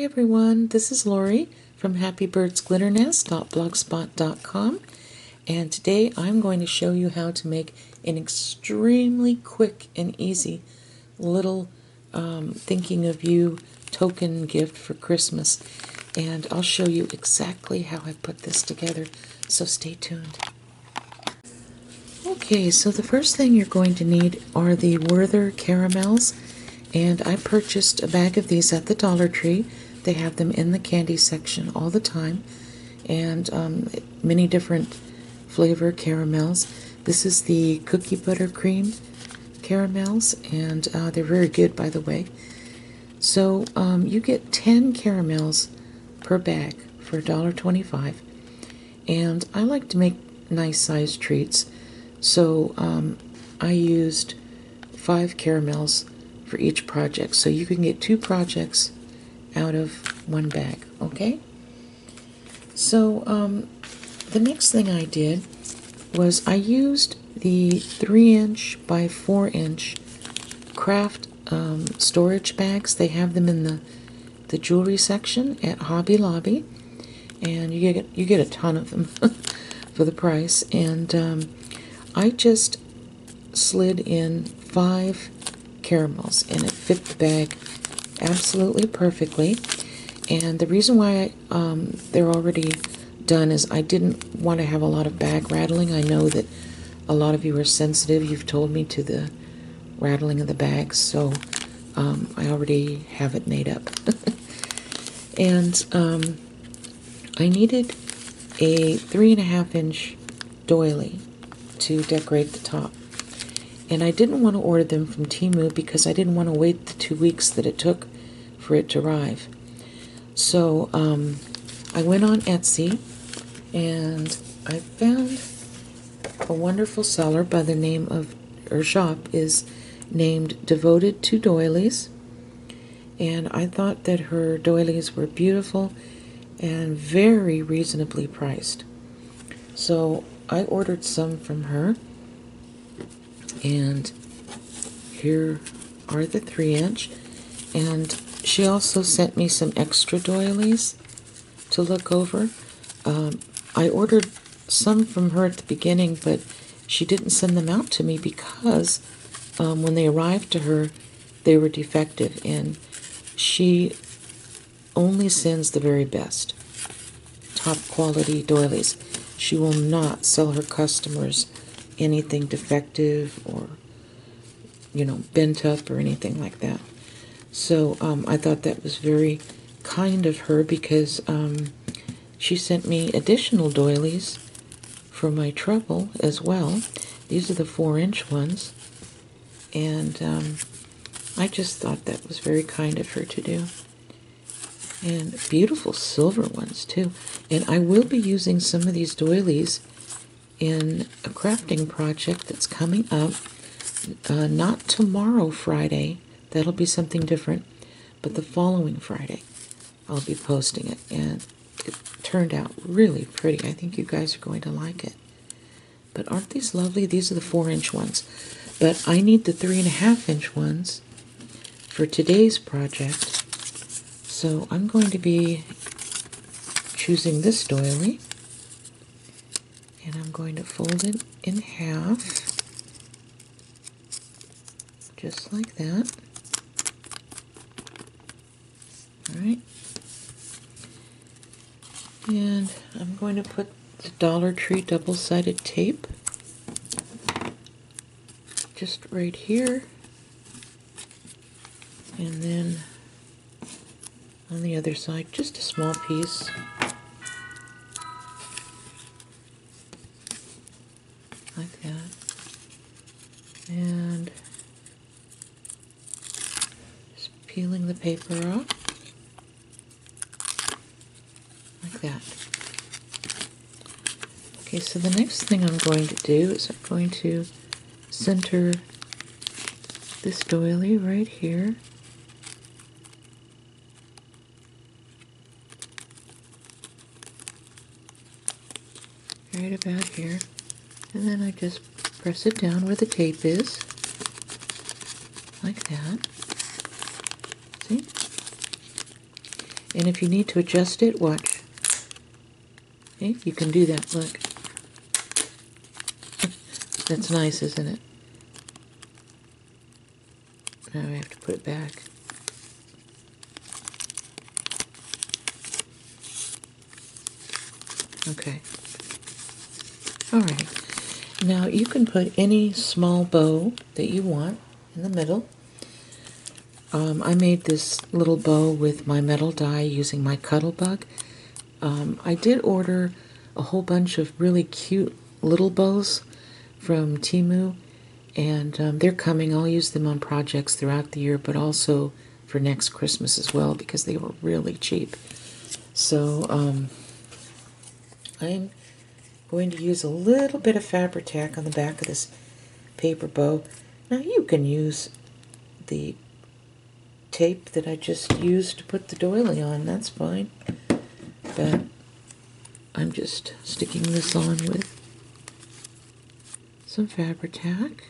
everyone, this is Lori from happybirdsglitternest.blogspot.com, and today I'm going to show you how to make an extremely quick and easy little thinking of you token gift for Christmas, and I'll show you exactly how I put this together, so stay tuned. Okay, so the first thing you're going to need are the Werther caramels, and I purchased a bag of these at the Dollar Tree. They have them in the candy section all the time, and many different flavor caramels. This is the cookie buttercream caramels, and they're very good, by the way. So you get 10 caramels per bag for $1.25, and I like to make nice sized treats, so I used 5 caramels for each project, so you can get 2 projects out of 1 bag, okay? So the next thing I did was I used the 3-inch by 4-inch craft storage bags. They have them in the jewelry section at Hobby Lobby, and you get a ton of them for the price. And I just slid in 5 caramels, and it fit the bag absolutely perfectly. And the reason why they're already done is I didn't want to have a lot of bag rattling. I know that a lot of you are sensitive. You've told me to the rattling of the bags, so I already have it made up. And I needed a 3.5-inch doily to decorate the top. And I didn't want to order them from Temu because I didn't want to wait the 2 weeks that it took for it to arrive. So I went on Etsy, and I found a wonderful seller by the name of, her shop is named Devoted to Doilies, and I thought that her doilies were beautiful and very reasonably priced. So I ordered some from her, and here are the 3-inch, and she also sent me some extra doilies to look over. I ordered some from her at the beginning, but she didn't send them out to me because when they arrived to her, they were defective, and she only sends the very best, top quality doilies. She will not sell her customers anything defective or, bent up or anything like that. So I thought that was very kind of her, because she sent me additional doilies for my trouble as well. These are the 4-inch ones, and I just thought that was very kind of her to do. And beautiful silver ones too. And I will be using some of these doilies in a crafting project that's coming up. Not tomorrow, Friday. That'll be something different. But the following Friday, I'll be posting it. And it turned out really pretty. I think you guys are going to like it. But aren't these lovely? These are the 4-inch ones. But I need the 3.5-inch ones for today's project. So I'm going to be choosing this doily, and I'm going to fold it in half, just like that. Alright. And I'm going to put the Dollar Tree double-sided tape just right here, and then on the other side, just a small piece. Like that. And just peeling the paper off. Like that. Okay, so the next thing I'm going to do is I'm going to center this doily right here. Right about here, and then I just press it down where the tape is, like that. See? And if you need to adjust it, watch. Okay, you can do that, look. That's nice, isn't it? Now I have to put it back. Okay. Alright. Now you can put any small bow that you want in the middle. I made this little bow with my metal die using my Cuttlebug. I did order a whole bunch of really cute little bows from Temu, and they're coming. I'll use them on projects throughout the year, but also for next Christmas as well because they were really cheap. So I'm going to use a little bit of Fabri-Tac on the back of this paper bow. Now you can use the tape that I just used to put the doily on, that's fine. But I'm just sticking this on with some Fabri-Tac.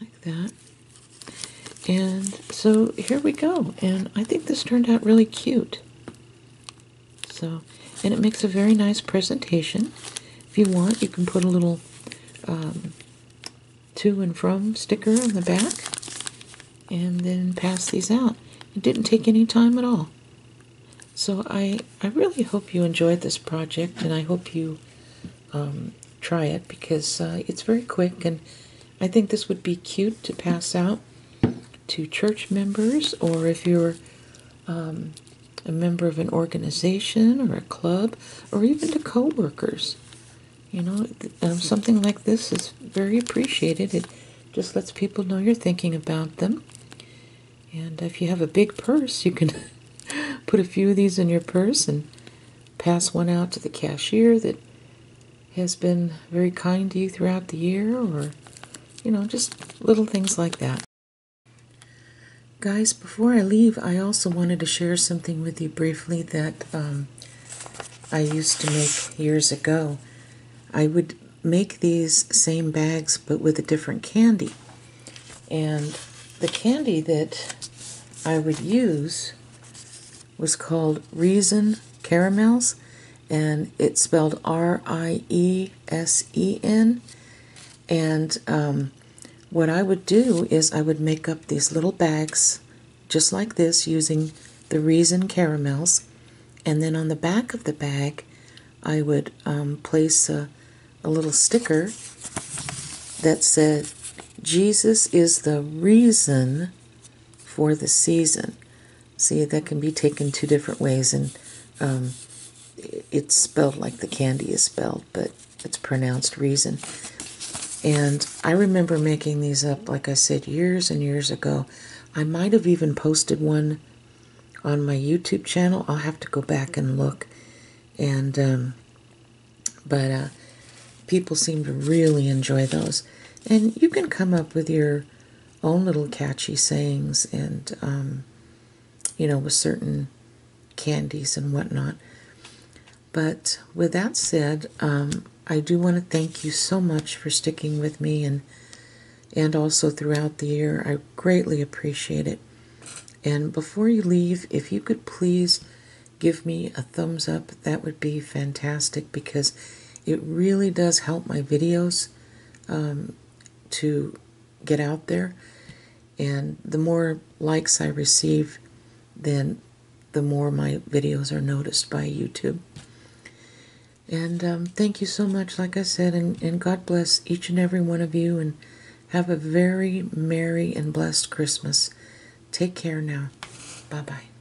Like that. And so here we go. And I think this turned out really cute. So, and it makes a very nice presentation. If you want, you can put a little to and from sticker on the back and then pass these out. It didn't take any time at all. So I really hope you enjoyed this project, and I hope you try it because it's very quick, and I think this would be cute to pass out to church members, or if you're a member of an organization or a club, or even to co-workers. You know, something like this is very appreciated. It just lets people know you're thinking about them. And if you have a big purse, you can put a few of these in your purse and pass one out to the cashier that has been very kind to you throughout the year, or, you know, just little things like that. Guys, before I leave, I also wanted to share something with you briefly that I used to make years ago. I would make these same bags but with a different candy. And the candy that I would use was called Reason Caramels, and it's spelled R-I-E-S-E-N. And what I would do is I would make up these little bags just like this using the Reason Caramels, and then on the back of the bag I would place a little sticker that said, Jesus is the reason for the season. See, that can be taken two different ways, and it's spelled like the candy is spelled, but it's pronounced reason. And I remember making these up, like I said, years and years ago. I might have even posted one on my YouTube channel. I'll have to go back and look. And but people seem to really enjoy those. And you can come up with your own little catchy sayings, and you know, with certain candies and whatnot. But with that said, I do want to thank you so much for sticking with me, and also throughout the year. I greatly appreciate it. And before you leave, if you could please give me a thumbs up, that would be fantastic, because it really does help my videos to get out there. And the more likes I receive, then the more my videos are noticed by YouTube. And thank you so much, like I said, and God bless each and every one of you, and have a very merry and blessed Christmas. Take care now. Bye-bye.